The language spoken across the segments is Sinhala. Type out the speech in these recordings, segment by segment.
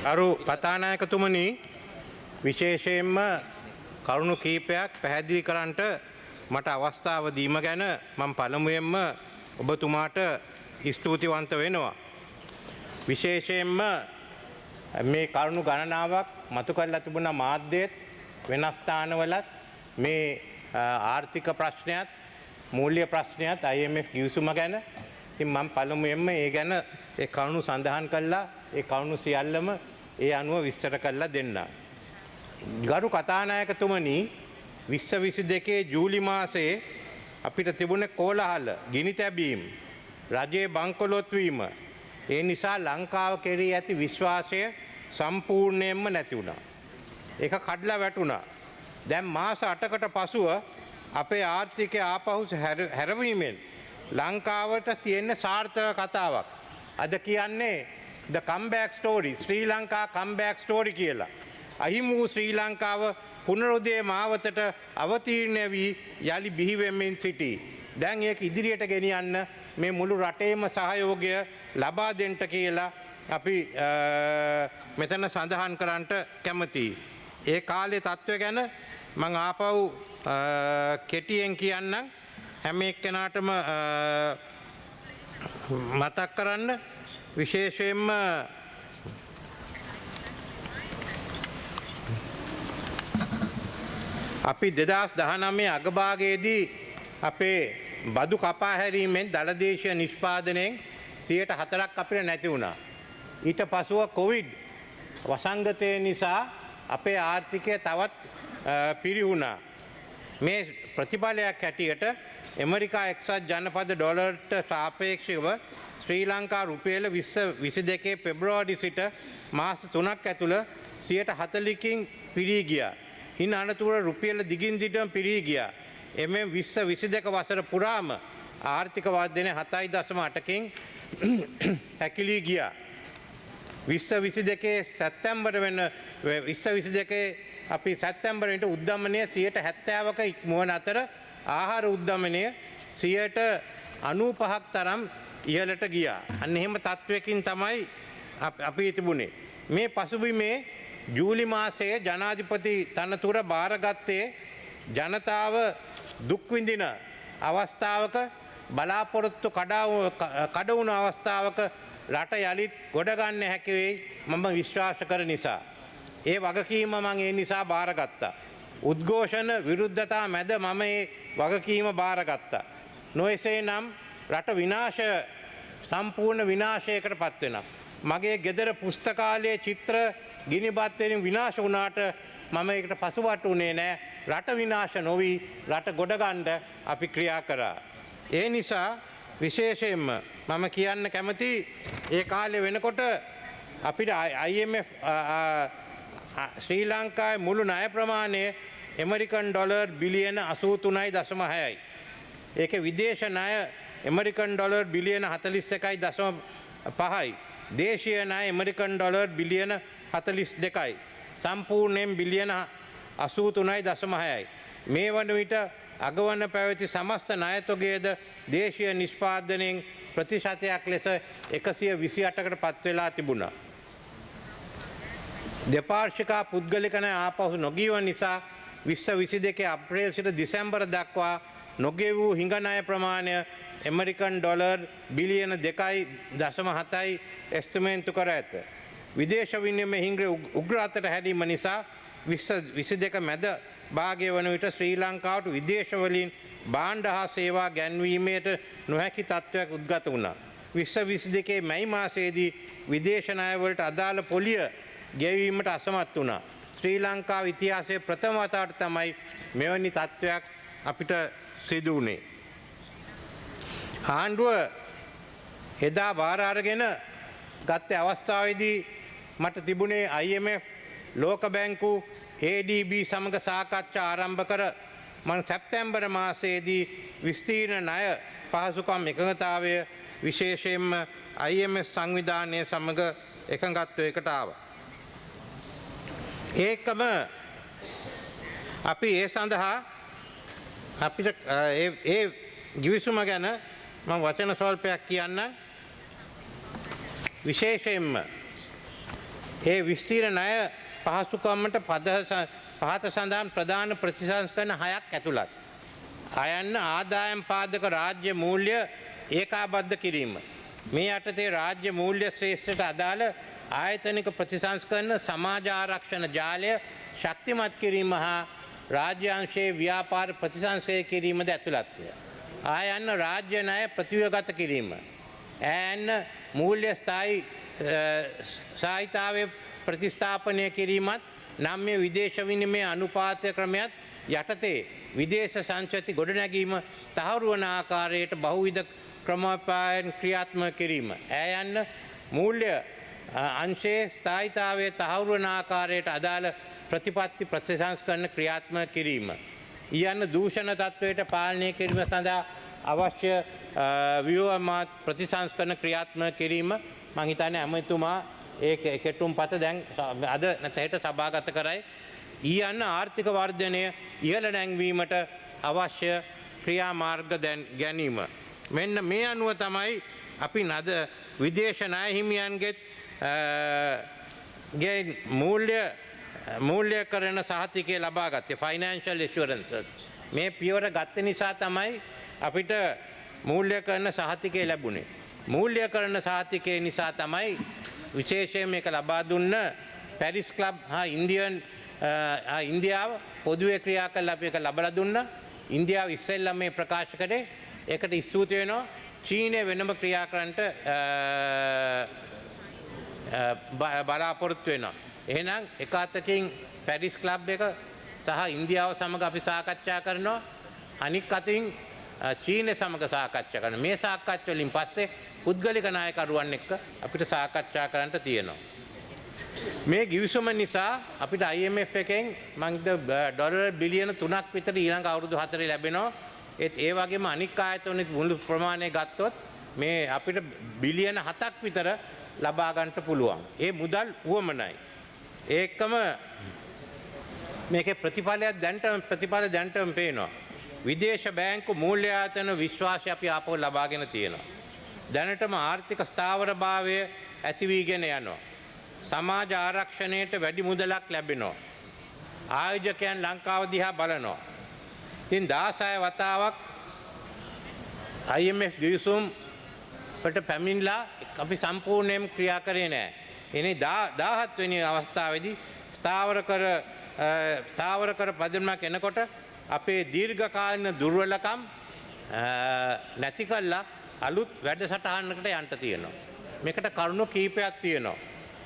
අරු කතානායකතුමනි විශේෂයෙන්ම කරුණු කීපයක් පැහැදිලි කරන්නට මට අවස්ථාව දීම ගැන මම පළමුවෙන්ම ඔබතුමාට ස්තුතිවන්ත වෙනවා. විශේෂයෙන්ම මේ කරුණු ගණනාවක් මතු කරලා තිබුණ මාධ්‍යයේත් වෙනස් ස්ථානවලත් මේ ආර්ථික ප්‍රශ්නයත් මූල්‍ය ප්‍රශ්නයත් IMF ගිවිසුම ගැන ඉතින් මම පළමුවෙන්ම ඒ ගැන ඒ කරුණු සඳහන් කළා ඒ කරුණු සියල්ලම ඒ අනුව විස්තර කරලා දෙන්න. ගරු කතානායකතුමනි 2022 ජූලි මාසයේ අපිට තිබුණ කෝලහල ගිනි තැබීම් රජයේ බංකොලොත් වීම ඒ නිසා ලංකාව කෙරෙහි ඇති විශ්වාසය සම්පූර්ණයෙන්ම නැති වුණා. ඒක කඩලා වැටුණා. දැන් මාස 8කට පසුව අපේ ආර්ථිකය ආපහු හැරවීමෙන් ලංකාවට තියෙන සාර්ථක කතාවක්. අද කියන්නේ the comeback story Sri Lanka comeback story කියලා. අහිමි වූ ශ්‍රී ලංකාව පුනරුදය මාවතට අවතීර්ණ වී යලි බිහි වෙමින් සිටී. දැන් ඒක ඉදිරියට ගෙනියන්න මේ මුළු රටේම සහයෝගය ලබා දෙන්න කියලා අපි මෙතන සඳහන් කරන්නට කැමතියි. ඒ කාලේ තත්ත්වය ගැන මම ආපහු කෙටියෙන් කියන්නම් හැම එක්කෙනාටම මතක් කරන්න විශේෂයෙන්ම අපි 2019 අගභාගයේදී අපේ බදු කපා හැරීමෙන් දළදේශීය නිෂ්පාදනයෙන් 4% අපිට නැති වුණා. ඊට පසුව කොවිඩ් වසංගතය නිසා අපේ ආර්ථිකය තවත් පිරිහුණා. මේ ප්‍රතිඵලයක් හැටියට ඇමරිකා එක්සත් ජනපද ඩොලර්ට සාපේක්ෂව ශ්‍රී ලංකා රුපියල 2022 පෙබ්‍රවාරි සිට මාස 3ක් ඇතුළ 40%කින් පිරී ගියා. ඉන් අනතුර රුපියල දිගින් දිගටම පිරී ගියා. එමෙන් 2022 වසර පුරාම ආර්ථික වර්ධනය 7.8කින් හැකිලී ගියා. 2022 සැප්තැම්බර් වෙන 2022 අපි සැප්තැම්බර් වෙනට උද්දමනය 70%ක ඉක්මවන අතර ආහාර උද්දමනය 95%ක් තරම් ඉහළට ගියා. අන්න එහෙම තත්වයකින් තමයි අපි තිබුණේ. මේ පසුබිමේ ජූලි මාසයේ ජනාධිපති තනතුර බාරගත්තේ ජනතාව දුක් විඳින අවස්ථාවක බලාපොරොත්තු කඩ වුණු අවස්ථාවක රට යලිත් ගොඩ ගන්න හැකි වෙයි මම විශ්වාස කර නිසා. ඒ වගකීම මම ඒ නිසා බාරගත්තා. උද්ඝෝෂණ විරුද්ධතා මැද මම මේ වගකීම බාරගත්තා. නොඑසේ නම් රට සම්පූර්ණ විනාශයකට පත් වෙනවා. මගේ ගෙදර පුස්තකාලයේ චිත්‍ර ගිනිබත් වලින් විනාශ වුණාට මම ඒකට පසුබට උනේ නැහැ. රට විනාශ නොවි රට ගොඩ ගන්න අපි ක්‍රියා කරා. ඒ නිසා විශේෂයෙන්ම මම කියන්න කැමති ඒ කාලේ වෙනකොට අපිට IMF ශ්‍රී ලංකාවේ මුළු ණය ප්‍රමාණය ඇමරිකන් ඩොලර් බිලියන 83.6යි. ඒකේ විදේශ ණය ඇමරිකන් ඩොලර් බිලියන 41.5යි. දේශීය ණය ඇමරිකන් ඩොලර් බිලියන 42යි. සම්පූර්ණයෙන් බිලියන 83.6යි. මේ වන විට අගවන පැවති සමස්ත ණයතොගයද දේශීය නිෂ්පාදනයෙන් ප්‍රතිශතයක් ලෙස 128කට පත් වෙලා තිබුණා. දෙපාර්ශ්වික පුද්ගලික ණය ආපහු නොගියව නිසා 2022 අප්‍රේල් සිට දෙසැම්බර් දක්වා නොගෙවූ හිඟ ණය ප්‍රමාණය ඇමරිකන් ඩොලර් බිලියන 2.7යි එස්ටිමේට් කර ඇත. විදේශ විනිමය හිඟ උග්‍ර අතට හැරීම නිසා 2022 මැද භාගය වන විට ශ්‍රී ලංකාවට විදේශ වලින් භාණ්ඩ හා සේවා ගැන්වීමට නොහැකි තත්ත්වයක් උද්ගත වුණා. 2022 මැයි මාසයේදී විදේශ ණය වලට අදාළ පොලිය ගෙවීමට අසමත් වුණා. ශ්‍රී ලංකාව ඉතිහාසයේ ප්‍රථම වතාවට තමයි මෙවැනි තත්ත්වයක් අපිට සිදු වුණේ. ආණ්ඩුව එදා බාර අරගෙන ගත්ත අවස්ථාවේදී මට තිබුණේ IMF ලෝක බැංකු ADB සමග සාකච්ඡා ආරම්භ කර මම සැප්තැම්බර් මාසයේදී විස්තීර්ණ ණය පහසුකම් එකඟතාවය විශේෂයෙන්ම IMF සංවිධානය සමග එකඟත්වයකට ආවා. ඒකම අපි ඒ සඳහා අපිට ඒ ගිවිසුම ගැන මම වචන ස්වල්පයක් කියන්න. විශේෂයෙන්ම ඒ විස්තීර්ණ ණය පහසුකම්මට පහත සඳහන් ප්‍රධාන ප්‍රතිසංස්කරණ 6ක් ඇතුළත්. අයන්න ආදායම් පාදක රාජ්‍ය මූල්‍ය ඒකාබද්ධ කිරීම. මේ යටතේ රාජ්‍ය මූල්‍ය ශ්‍රේෂ්ඨට අදාළ ආයතනික ප්‍රතිසංස්කරණ සමාජ ආරක්ෂණ ජාලය ශක්තිමත් කිරීම හා රාජ්‍යාංශයේ ව්‍යාපාර ප්‍රතිසංස්කරණය කිරීමද ඇතුළත්ය. ආයන්න රාජ්‍ය ණය ප්‍රතිව්‍යුහගත කිරීම. ඈන්න මූල්‍ය ස්ථායීතාවයේ ප්‍රතිස්ථාපනය කිරීමත් නම් මේ විදේශ විනිමය අනුපාත ක්‍රමයක් යටතේ විදේශ සංචති ගොඩනැගීම තහවුරු වන ආකාරයට බහුවිධ ක්‍රමෝපායන් ක්‍රියාත්මක කිරීම. ඈයන්න මූල්‍ය අංශයේ ස්ථායීතාවයේ තහවුරු වන ආකාරයට අදාළ ප්‍රතිපත්ති ප්‍රතිසංස්කරණ ක්‍රියාත්මක කිරීම. ඊයන්න දූෂණ තත්ත්වයට පාලනය කිරීම සඳහා අවශ්‍ය ව්‍යුහාත්මක ප්‍රතිසංස්කරණ ක්‍රියාත්මක කිරීම. මම හිතන්නේ ඇමතුමා ඒ කෙටුම්පත දැන් අද නැතහෙට සභාගත කරයි. ඊයන්න ආර්ථික වර්ධනය ඉහළ නැංවීමට අවශ්‍ය ක්‍රියාමාර්ග ගැනීම. මෙන්න මේ අනුව තමයි අපි නද විදේශ ණය හිමියන්ගෙත් මූල්‍යකරණ සහතිකය ලබා ගත්තේ ෆයිනෑන්ෂල් ඉන්ෂුරන්සස්. මේ පියවර ගත්ත නිසා තමයි අපිට මූල්‍යකරණ සහතිකය ලැබුණේ. මූල්‍යකරණ සහතිකය නිසා තමයි විශේෂයෙන් මේක ලබා දුන්න පැරිස් ක්ලබ් හා ඉන්දියාව පොදුවේ ක්‍රියා කළ අපි එක ලබා දුන්නා. ඉන්දියාව ඉස්සෙල්ලා මේ ප්‍රකාශ කරේ. ඒකට ස්තුති වෙනවා. චීනය වෙනම ක්‍රියා කරන්නට බලාපොරොත්තු වෙනවා. එහෙනම් එක අතකින් පැරිස් ක්ලබ් එක සහ ඉන්දියාව සමග අපි සාකච්ඡා කරනවා. අනික් අතින් චීනය සමග සාකච්ඡා කරනවා. මේ සාකච්ඡා වලින් පස්සේ පුද්ගලික නායකරුවන් එක්ක අපිට සාකච්ඡා කරන්න තියෙනවා. මේ ගිවිසුම නිසා අපිට IMF එකෙන් මම ඩොලර් බිලියන 3ක් විතර ඊළඟ අවුරුදු 4 ලැබෙනවා. ඒ වගේම අනික් ආයතනෙත් මුළු ප්‍රමාණය ගත්තොත් මේ අපිට බිලියන 7ක් විතර ලබා ගන්නට පුළුවන්. ඒ මුදල් උවමනයි. ඒකම මේකේ ප්‍රතිඵල දැන්ටම පේනවා. විදේශ බැංකු මූල්‍ය ආයතන විශ්වාසය අපි ආපහු ලබාගෙන තියෙනවා. දැනටම ආර්ථික ස්ථාවරභාවය ඇති වීගෙන යනවා. සමාජ ආරක්ෂණයට වැඩි මුදලක් ලැබෙනවා. ආයෝජකයන් ලංකාව දිහා බලනවා. ඉතින් 16 වතාවක් IMF ගිවිසුම් වලට පැමිණලා අපි සම්පූර්ණයෙන්ම ක්‍රියා කරේ නැහැ. එනේ 17 වෙනි අවස්ථාවේදී ස්ථාවර කර පදනමක් එනකොට අපේ දීර්ඝකාලීන දුර්වලකම් නැති කළා අලුත් වැඩසටහනකට යන්න තියෙනවා. මේකට කරුණු කීපයක් තියෙනවා.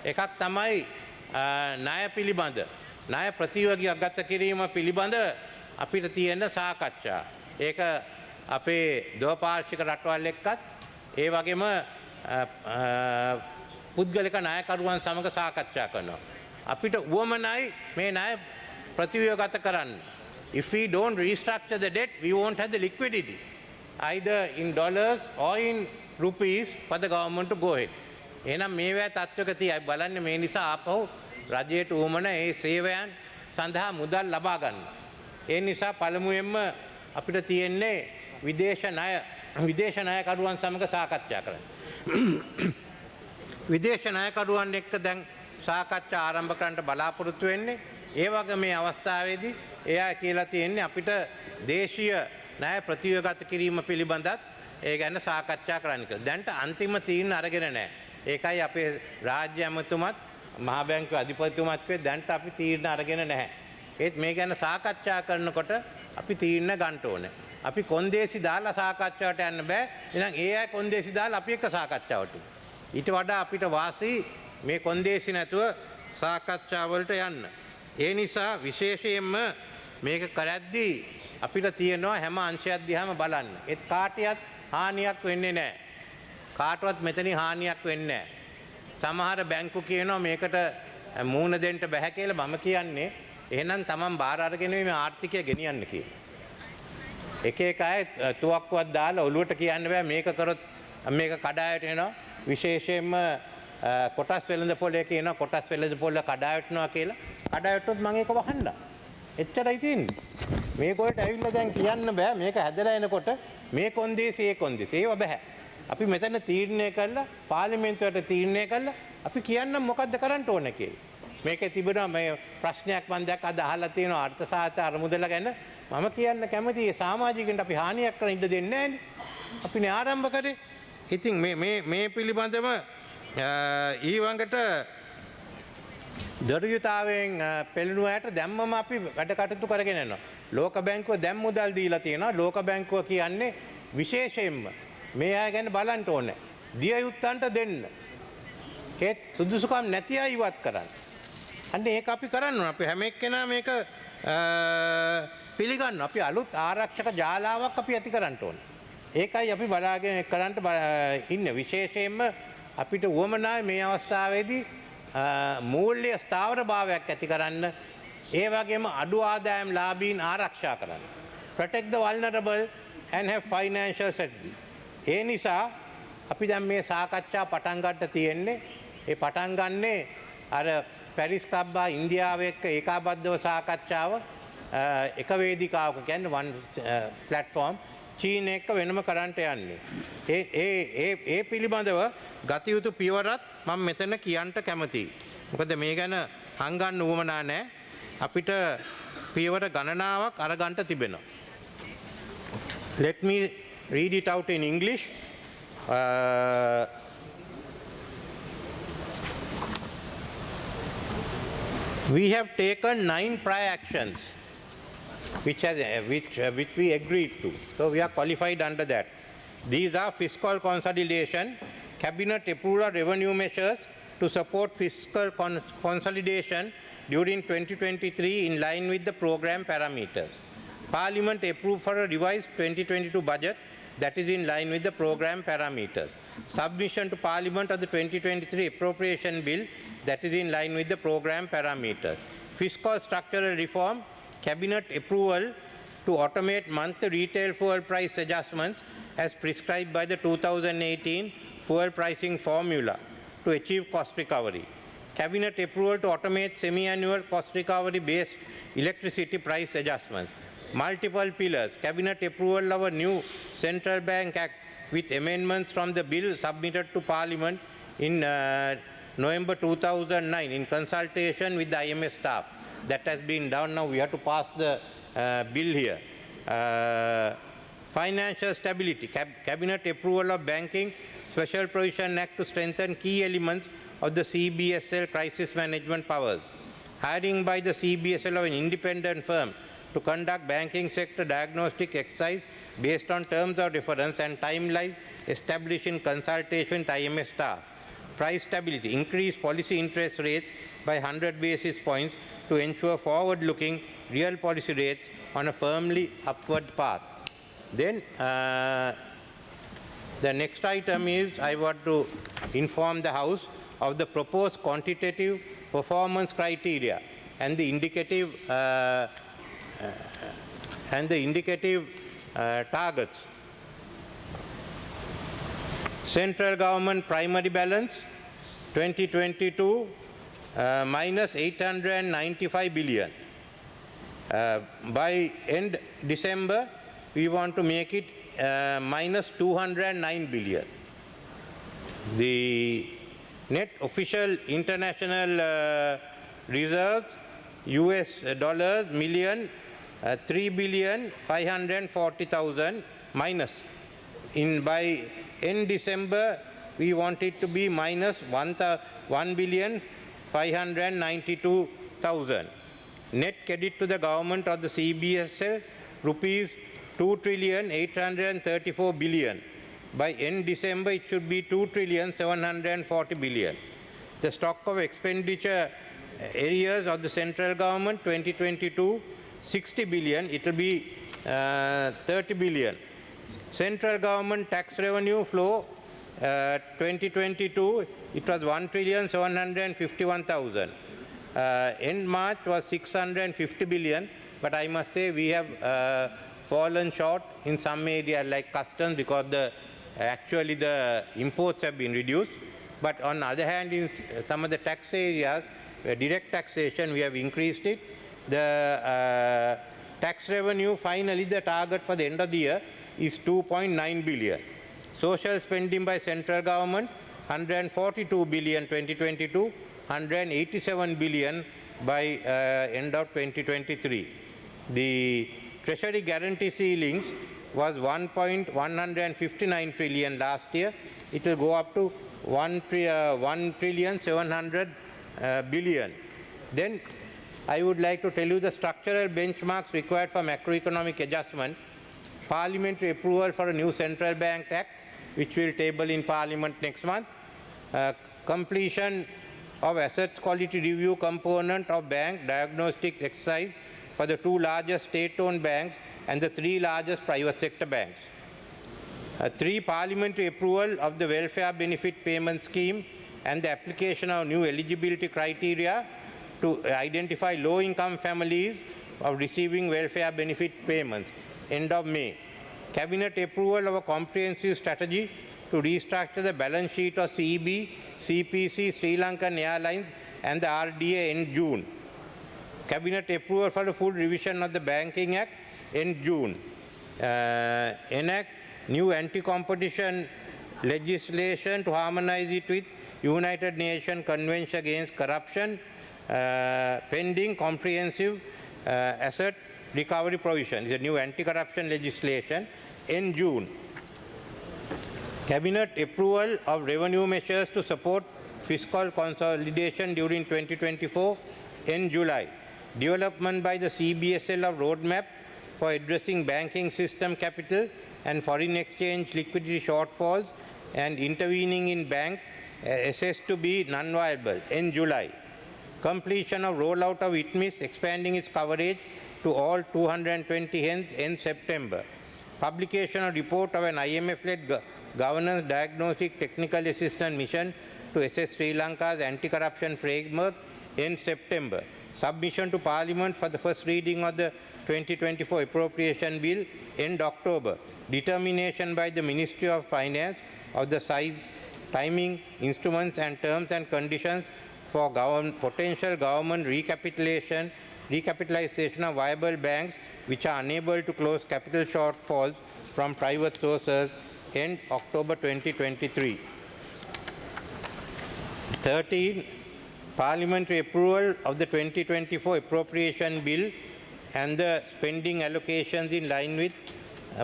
එකක් තමයි ණය පිළිබඳ ණය ප්‍රතිව්‍යුහගත කිරීම පිළිබඳ අපිට තියෙන සාකච්ඡා. ඒක අපේ දෝපාර්ශ්වික රටවල් එක්කත් ඒ වගේම පුද්ගලික ණයකරුවන් සමග සාකච්ඡා කරනවා. අපිට උවමනයි මේ ණය ප්‍රතිව්‍යුහගත කරන්න. If we don't restructure the debt, we won't have the liquidity, either in dollars or in rupees for the government to go ahead. එහෙනම් මේවැ තත්ත්වක තියයි බලන්නේ මේ නිසා ආපහු රජයට උවමන ඒ සේවයන් සඳහා මුදල් ලබා ගන්න. ඒ නිසා පළමුවෙන්ම අපිට තියෙන්නේ විදේශ ණයකරුවන් සමග සාකච්ඡා කරන්න. විදේශ ණයකරුවන් එක්ක දැන් සාකච්ඡා ආරම්භ කරන්න බලාපොරොත්තු වෙන්නේ. ඒ වගේ මේ අවස්ථාවේදී එයා කියලා තියෙන්නේ අපිට දේශීය ණය ප්‍රතිව්‍යුහගත කිරීම පිළිබඳත් ඒ ගැන සාකච්ඡා කරන්න කියලා. දැන්ට අන්තිම තීරණ අරගෙන නැහැ. ඒකයි අපේ රාජ්‍ය ඇමතුමත් මහ බැංකුවේ අධිපතිතුමත් කිව්වේ දැන්ට අපි තීරණ අරගෙන නැහැ. ඒත් මේ ගැන සාකච්ඡා කරනකොට අපි තීරණ ගන්න ඕනේ. අපි කොන්දේසි දාලා සාකච්ඡාවට යන්න බෑ. එහෙනම් ඒ අය කොන්දේසි දාලා අපි එක්ක සාකච්ඡාවට. ඊට වඩා අපිට වාසි මේ කොන්දේසි නැතුව සාකච්ඡා වලට යන්න. ඒ නිසා විශේෂයෙන්ම මේක කරද්දී අපිට තියෙනවා හැම අංශයක් දිහාම බලන්න. ඒත් කාටියත් හානියක් වෙන්නේ නැහැ. කාටවත් මෙතනින් හානියක් වෙන්නේ නැහැ. සමහර බැංකු කියනවා මේකට මූණ දෙන්න බෑ කියලා. මම කියන්නේ එහෙනම් Taman බාර අරගෙන මේ ආර්ථිකය ගෙනියන්න කියලා. එක අය තුවක්කුවක් දාලා ඔලුවට කියන්න බෑ මේක කරොත් මේක කඩායට එනවා. විශේෂයෙන්ම කොටස් වෙළඳ පොලේ කියනවා කොටස් වෙළඳ පොල කඩාවැටෙනවා කියලා. කඩාවැටුනොත් මම ඒක වහන්න. එච්චරයි තියෙන්නේ. මේක වලට ඇවිල්ලා දැන් කියන්න බෑ මේක හැදලා එනකොට මේ කොන්දේසි ඒ කොන්දේසි ඒව බෑ. අපි මෙතන තීරණය කළා පාර්ලිමේන්තුවට තීරණය කළා අපි කියන්නම් මොකද්ද කරන්න ඕන කියලා. මේකේ තිබුණා මේ ප්‍රශ්නයක් මම දැක්ක අද අහලා තියෙනවා අර්ථසාහිත්‍ය අරමුදල ගැන. මම කියන්න කැමතියි සමාජිකයන්ට අපි හානියක් කරන්න ඉඩ දෙන්නේ නැහැනේ. අපිනේ ආරම්භ කරේ. ඉතින් මේ පිළිබඳව ඊවඟට දරුයතාවයෙන් පෙළෙනු ඇයට දැම්මම අපි වැඩ කටයුතු කරගෙන යනවා. ලෝක බැංකුව දැන් මුදල් දීලා තියෙනවා. ලෝක බැංකුව කියන්නේ විශේෂයෙන්ම මේ අය ගැන බලන්න ඕනේ. දිය යුත්තන්ට දෙන්න. ඒත් සුදුසුකම් නැති අය ඉවත් කරන්න. අන්න ඒක අපි කරන්න ඕන. අපි හැම එක්කෙනා මේක පිළිගන්න. අපි අලුත් ආරක්ෂක ජාලාවක් අපි ඇති කරන්න ඕන. ඒකයි අපි බලාගෙන කරන්න ඉන්නේ. විශේෂයෙන්ම අපිට උවමනායි මේ අවස්ථාවේදී මූල්‍ය ස්ථාවර භාවයක් ඇති කරන්න. ඒ වගේම අඩු ආදායම් ලාභීන් ආරක්ෂා කරන්න. Protect the vulnerable and have financial stability. ඒ නිසා අපි දැන් මේ සාකච්ඡා පටන් ගන්න තියෙන්නේ. ඒ පටන් ගන්නේ අර පැරිස් ක්ලබ් ඉන්දියාව එක්ක ඒකාබද්ධව සාකච්ඡාව එක වේදිකාවක කියන්නේ වන් ප්ලැට්ෆෝම් චීන එක්ක වෙනම කරන්ට යන්නේ. ඒ පිළිබඳව ගත යුතු පියවරත් මම මෙතන කියන්න කැමතියි. මොකද මේ ගැන හංගන්න උවමනා නැහැ. අපිට පියවර ගණනාවක් අරගන්න තිබෙනවා. Let me read it out in English. We have taken 9 prior actions which we agreed to. So we are qualified under that. These are fiscal consolidation, cabinet approval of revenue measures to support fiscal consolidation during 2023 in line with the program parameters. Parliament approved for a revised 2022 budget that is in line with the program parameters. Submission to Parliament of the 2023 appropriation bill that is in line with the program parameters. Fiscal structural reform, cabinet approval to automate monthly retail fuel price adjustments as prescribed by the 2018 fuel pricing formula to achieve cost recovery. Cabinet approval to automate semi-annual cost recovery based electricity price adjustments. Multiple pillars. Cabinet approval of a new Central Bank Act with amendments from the bill submitted to Parliament in November 2009 in consultation with the IMF staff. That has been done. Now we have to pass the bill here. Financial stability. Cabinet approval of Banking Special Provision Act to strengthen key elements of the CBSL crisis management powers. Hiring by the CBSL of an independent firm to conduct banking sector diagnostic exercise based on terms of reference and timelines established in consultation with IMF staff. Price stability. Increase policy interest rates by 100 basis points to ensure forward-looking real policy rates on a firmly upward path. Then the next item is I want to inform the House of the proposed quantitative performance criteria and the indicative targets. Central government primary balance 2022 minus 895 billion. By end December, we want to make it minus 209 billion. The net official international reserves, US dollars million 3,540,000 minus. By end December, we want it to be minus 1,592,000. Net credit to the government of the CBSL rupees 2,834 billion. By end December, it should be 2,740 billion. The stock of expenditure areas of the central government 2022 60 billion, it will be 30 billion. Central government tax revenue flow 2022, it was 1,751,000. End March was 650 billion, but I must say we have fallen short in some areas like customs because actually the imports have been reduced. But on the other hand, in some of the tax areas, direct taxation, we have increased it. The tax revenue, finally, the target for the end of the year is 2.9 billion. Social spending by central government, 142 billion 2022, 187 billion by end of 2023. The Treasury guarantee ceilings was 1.159 trillion last year. It will go up to 1 trillion 700 billion. Then I would like to tell you the structural benchmarks required for macroeconomic adjustment. Parliamentary approval for a new Central Bank Act, which will table in Parliament next month. Completion of assets quality review component of bank diagnostic exercise for the 2 largest state-owned banks and the 3 largest private sector banks. 3 parliamentary approval of the welfare benefit payment scheme and the application of new eligibility criteria to identify low-income families of receiving welfare benefit payments. End of May. Cabinet approval of a comprehensive strategy to restructure the balance sheet of CB, CPC, Sri Lankan Airlines and the RDA in June. Cabinet approval for the full revision of the Banking Act in June. Enact new anti-competition legislation to harmonize it with United Nations Convention Against Corruption, pending comprehensive asset recovery provision. It's a new anti-corruption legislation in June. Cabinet approval of revenue measures to support fiscal consolidation during 2024 in July. Development by the CBSL of roadmap for addressing banking system capital and foreign exchange liquidity shortfalls and intervening in bank assessed to be non-viable in July. Completion of rollout of ITMIS, expanding its coverage to all 220 hens in September. Publication of report of an IMF-led governance diagnostic technical assistance mission to assess Sri Lanka's anti-corruption framework in September. Submission to Parliament for the first reading of the 2024 appropriation bill in October. Determination by the Ministry of Finance of the size, timing, instruments and terms and conditions for potential government recapitalization of viable banks which are unable to close capital shortfalls from private sources in October 2023. 13. Parliamentary approval of the 2024 appropriation bill and the spending allocations in line with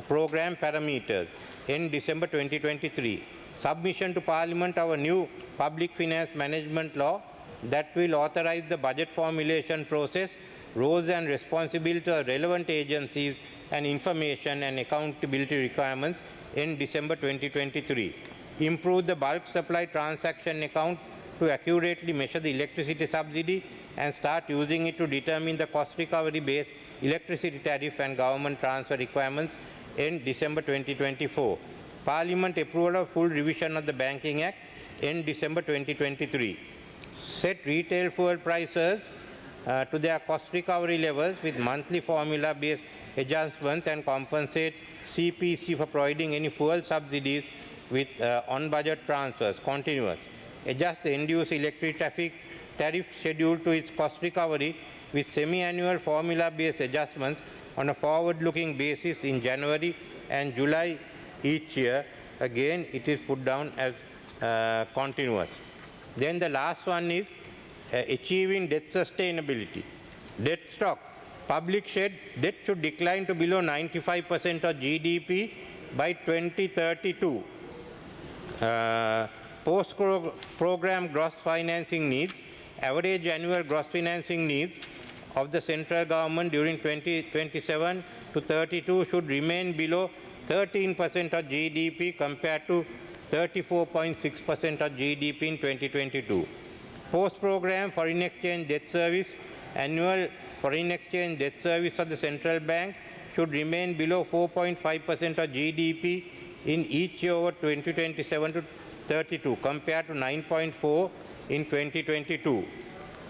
program parameters in December 2023. Submission to Parliament of a new public finance management law that will authorize the budget formulation process, roles and responsibilities of relevant agencies and information and accountability requirements in December 2023. Improve the bulk supply transaction account to accurately measure the electricity subsidy and start using it to determine the cost recovery based electricity tariff and government transfer requirements in December 2024. Parliament approval of full revision of the Banking Act in December 2023. Set retail fuel prices to their cost recovery levels with monthly formula-based adjustments and compensate CPC for providing any fuel subsidies with on-budget transfers, continuous. Adjust the end-use electric traffic tariff schedule to its cost recovery with semi-annual formula-based adjustments on a forward-looking basis in January and July each year. Again, it is put down as continuous. Then the last one is achieving debt sustainability. Debt stock. Public debt should decline to below 95% of GDP by 2032. Post-program gross financing needs. Average annual gross financing needs of the central government during 2027 to 32 should remain below 13% of GDP compared to 34.6% of GDP in 2022. Post-program foreign exchange debt service, annual foreign exchange debt service of the central bank should remain below 4.5% of GDP in each year over 2027 to 32 compared to 9.4 in 2022.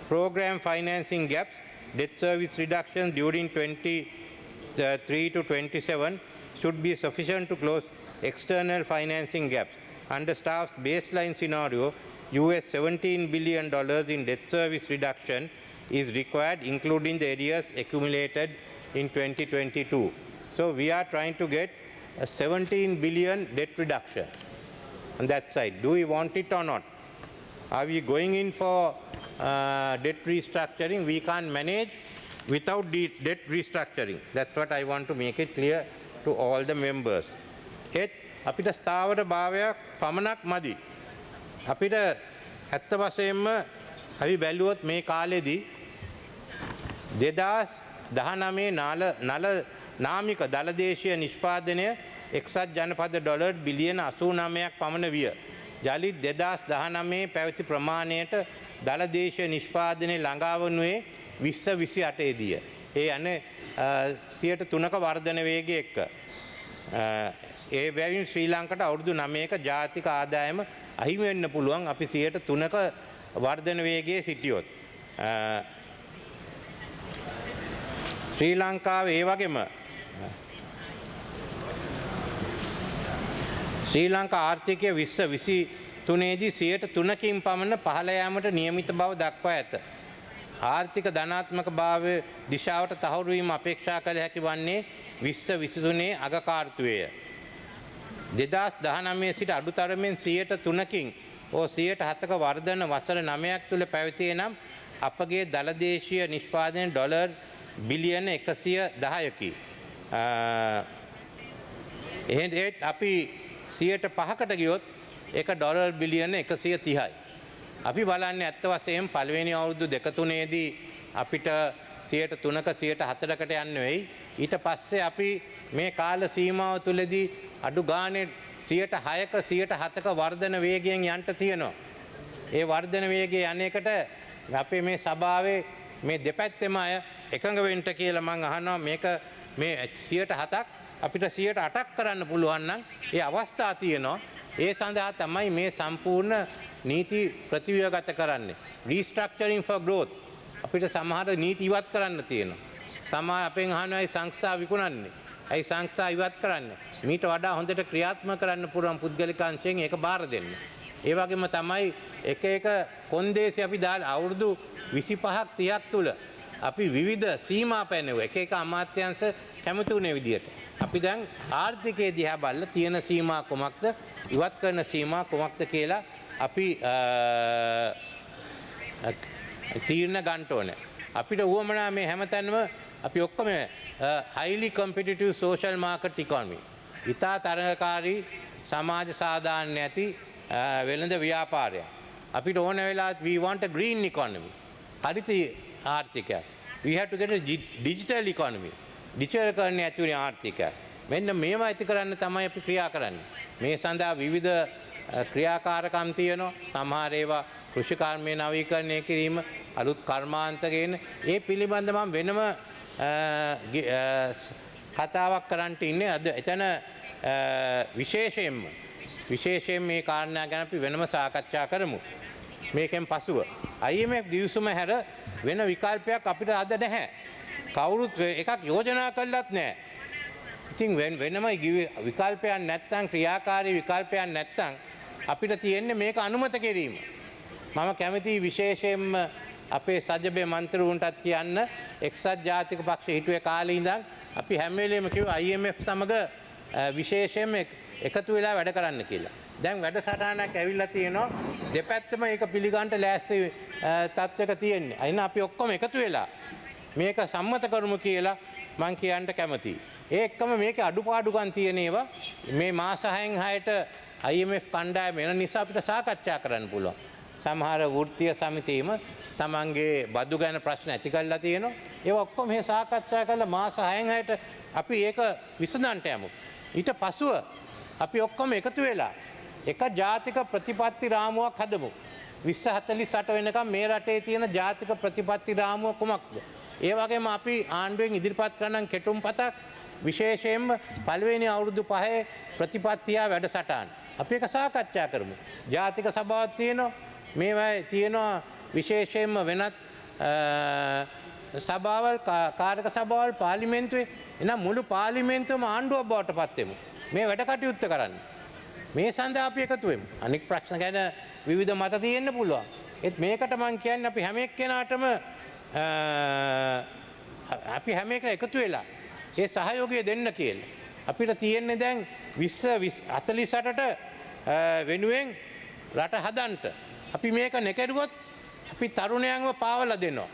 Program financing gaps, debt service reductions during 23 to 27 should be sufficient to close external financing gaps. Under staff's baseline scenario, US $17 billion in debt service reduction is required, including the arrears accumulated in 2022. So we are trying to get a 17 billion debt reduction on that side. Do we want it or not? Are we going in for debt restructuring? We can't manage without debt restructuring. That's what I want to make it clear to all the members. ඒත් අපිට ස්ථාවර භාවයක් පමණක් මදි. අපිට ඇත්ත වශයෙන්ම අපි බැලුවොත් මේ කාලෙදී 2019 නාමික දළදේශීය නිෂ්පාදනය එක්සත් ජනපද ඩොලර් බිලියන 89ක් පමණ විය. යළිත් 2019 පැවති ප්‍රමාණයට දළදේශීය නිෂ්පාදනය ළඟා වනුයේ 2028 දී. ඒ යන්නේ 3% වර්ධන වේගය එක්ක. ඒ බැවින් ශ්‍රී ලංකාවට අවුරුදු 9ක ජාතික ආදායම අහිමි වෙන්න පුළුවන් අපි 3% වර්ධන වේගයේ සිටියොත්. ශ්‍රී ලංකාවේ ඒ වගේම ශ්‍රී ලංකා ආර්ථිකය 2023 දී 3%කින් පමණ පහළ යාමට නියමිත බව දක්වා ඇත. ආර්ථික ධනාත්මක භාවයේ දිශාවට තහවුරු වීම අපේක්ෂා කළ හැකි වන්නේ 2023 අගකාර්තුවේය. 2019 සිට අඩුතරමින් 3%කින් හෝ 7%ක වර්ධන වසර 9ක් තුළ පැවතියේ නම් අපගේ දළදේශීය නිෂ්පාදනය ඩොලර් බිලියන 110කි. එහෙත් අපි 5%කට ගියොත් ඒක ඩොලර් බිලියන 130යි. අපි බලන්නේ ඇත්ත වශයෙන්ම පළවෙනි අවුරුදු 2-3 දී අපිට 3%ක 4%කට යන්න වෙයි. ඊට පස්සේ අපි මේ කාල සීමාව තුළදී අඩු ගානේ 6%ක 7%ක වර්ධන වේගයෙන් යන්න තියෙනවා. ඒ වර්ධන වේගය යන්නේකට අපේ මේ සභාවේ මේ දෙපැත්තෙම අය එකඟ වෙන්න කියලා මම අහනවා. මේක මේ 7%ක් අපිට 8%ක් කරන්න පුළුවන් නම් ඒ අවස්ථා තියෙනවා. ඒ සඳහා තමයි මේ සම්පූර්ණ නීති ප්‍රතිව්‍යුහගත කරන්නේ. රීස්ට්‍රක්චරින් ෆොර් ග්‍රෝත් අපිට සමහර නීති ඉවත් කරන්න තියෙනවා. සමහර අපෙන් අහනවා ඒ සංස්ථා විකුණන්නේ. ඒ සංස්ථා ඉවත් කරන්නේ. මීට වඩා හොඳට ක්‍රියාත්මක කරන්න පුළුවන් පුද්ගලික අංශයෙන් ඒක බාර දෙන්න. ඒ වගේම තමයි එක කොන්දේසි අපි දාලා අවුරුදු 25ක් 30ක් තුල අපි විවිධ සීමා පැනෙව එක අමාත්‍යංශ කැමති වුණේ විදියට. අපි දැන් ආර්ථිකයේ දිහා බලලා තියෙන සීමා කොමක්ද ඉවත් කරන සීමා කොමක්ද කියලා අපි තීරණ ගන්න ඕනේ. අපිට උවමනා මේ හැමතැනම අපි ඔක්කොම highly competitive social market economy. ඉතා තරඟකාරී සමාජ සාධාරණ ඇති වෙළඳ ව්‍යාපාරයක්. අපිට ඕන වෙලාවත් we want a green economy. Haritha ආර්ථිකයක්. We have to get a digital economy. Digital කරන්නේ ඇතුළේ ආර්ථිකය. මෙන්න මේවා ඇති කරන්න තමයි අපි ක්‍රියා කරන්නේ. මේ සඳහා විවිධ ක්‍රියාකාරකම් තියෙනවා. සමහර ඒවා කෘෂිකර්මයේ නවීකරණය කිරීම, අලුත් කර්මාන්ත ගේන ඒ පිළිබඳව මම වෙනම කතාවක් කරන්නට ඉන්නේ. අද එතන විශේෂයෙන් මේ කාරණා ගැන අපි වෙනම සාකච්ඡා කරමු. මේකෙන් පසුව IMF දිවිසුම හැර වෙන විකල්පයක් අපිට අද නැහැ. කවුරුත් එකක් යෝජනා කළත් නැහැ. ඉතින් වෙනම විකල්පයක් නැත්නම් ක්‍රියාකාරී විකල්පයක් නැත්නම් අපිට තියෙන්නේ මේක අනුමත කිරීම. මම කැමතියි විශේෂයෙන්ම අපේ සජ්ජබේ මන්ත්‍රීවරුන්ටත් කියන්න එක්සත් ජාතික පක්ෂ හිටුවේ කාලේ ඉඳන් අපි හැම වෙලේම කිව්වා IMF සමග විශේෂයෙන්ම එකතු වෙලා වැඩ කරන්න කියලා. දැන් වැඩසටහනක් ඇවිල්ලා තියෙනවා. දෙපැත්තම ඒක පිළිගන්න ලෑස්ති තත්ත්වයක තියෙන්නේ. අයින අපි ඔක්කොම එකතු වෙලා මේක සම්මත කරමු කියලා මම කියන්න කැමතියි. ඒ එක්කම මේකේ අඩුපාඩුකම් තියෙන ඒවා මේ මාස 6න් 6ට IMF කණ්ඩායම එන නිසා අපිට සාකච්ඡා කරන්න පුළුවන්. සමහර වෘත්තීය සමිතියම තමන්ගේ බදු ගැන ප්‍රශ්න ඇති කරලා තියෙනවා. ඒවා ඔක්කොම මේ සාකච්ඡා කරලා මාස 6න් 6ට අපි ඒක විසඳන්නට යමු. ඊට පසුව අපි ඔක්කොම එකතු වෙලා එක ජාතික ප්‍රතිපත්ති රාමුවක් හදමු. 2048 වෙනකම් මේ රටේ තියෙන ජාතික ප්‍රතිපත්ති රාමුව කුමක්ද? ඒ වගේම අපි ආණ්ඩුවෙන් ඉදිරිපත් කරන කෙටුම්පතක් විශේෂයෙන්ම පළවෙනි අවුරුදු 5 ප්‍රතිපත්තිය වැඩසටහන. අපි ඒක සාකච්ඡා කරමු. ජාතික සභාවක් තියෙනවා. මේවා තියෙනවා විශේෂයෙන්ම වෙනත් සභාවල් කාරක සභාවල් පාර්ලිමේන්තුවේ. එනම් මුළු පාර්ලිමේන්තුවම ආණ්ඩුවක් බවට පත් වෙමු. මේ වැඩ කටයුත්ත කරන්න. මේ සඳහා අපි එකතු වෙමු. අනෙක් ප්‍රශ්න ගැන විවිධ මත තියෙන්න පුළුවන්. ඒත් මේකට මම කියන්නේ අපි හැම එක්කෙනාටම අපි හැම එකම එකතු වෙලා ඒ සහයෝගය දෙන්න කියලා. අපිට තියෙන්නේ දැන් 48ට වෙනුවෙන් රට හදන්ට. අපි මේක නැකරුවොත් අපි තරුණයන්ව පාවලා දෙනවා.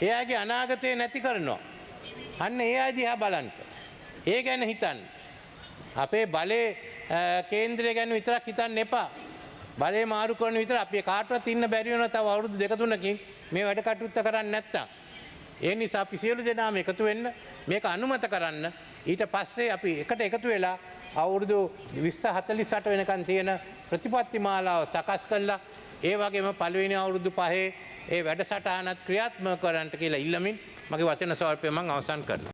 එයාගේ අනාගතය නැති කරනවා. අන්න ඒ අය දිහා බලන්න. ඒ ගැන හිතන්න. අපේ බලේ කේන්ද්‍රය ගැන විතරක් හිතන්න එපා. බලේ මාරු කරන විතර අපි කාටවත් ඉන්න බැරි වෙනවා තව අවුරුදු 2-3කින් මේ වැඩ කටයුත්ත කරන්නේ නැත්තම්. ඒ නිසා අපි සියලු දෙනාම එකතු වෙන්න මේක අනුමත කරන්න. ඊට පස්සේ අපි එකට එකතු වෙලා අවුරුදු 2048 වෙනකන් තියෙන ප්‍රතිපත්ති මාලාව සකස් කළා. ඒ වගේම පළවෙනි අවුරුදු 5 ඒ වැඩසටහනත් ක්‍රියාත්මක කරන්නට කියලා ඉල්ලමින් මගේ වචන ස්වල්පය මම අවසන් කරනවා.